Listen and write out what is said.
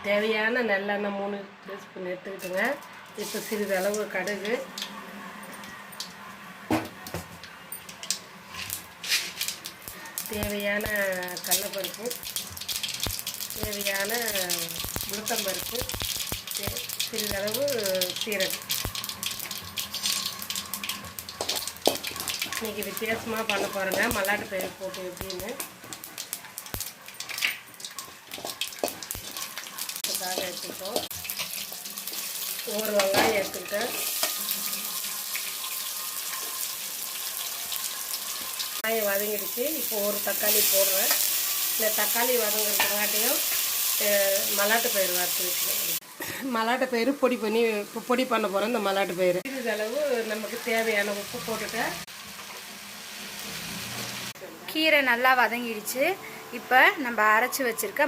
தேவையான நல்லெண்ணெய் 3 டீஸ்பூன் எடுத்துக்கிட்டுங்க. இப்போ சிறிதளவு கடுகு, தேவையான கடலைப்பருப்பு, தேவையான உளுத்தம்பருப்பு, சிறிதளவு சீரகம். இன்றைக்கி வித்தியாசமாக பண்ண போகிறேங்க, மல்லாட்டு பயிர் போட்டு எப்படின்னு. எடுத்துக்கிட்டோம். ஒரு வெங்காயம் எடுத்துக்கிட்டேன். வெங்காயம் வதங்கிடுச்சு. இப்போ ஒரு தக்காளி போடுறேன். இந்த தக்காளி வதங்கிறதுக்காட்டியும் மல்லாட்டு பயிர் வறுத்து வச்சுக்கோங்க. மல்லாட்டு பயிர் பொடி பண்ண போகிறேன். இந்த மல்லாட்டு பயிர் சிறிதளவு நமக்கு தேவையான உப்பு போட்டுட்டேன். கீரை நல்லா வதங்கிடுச்சு. இப்போ நம்ம அரைச்சி வச்சுருக்க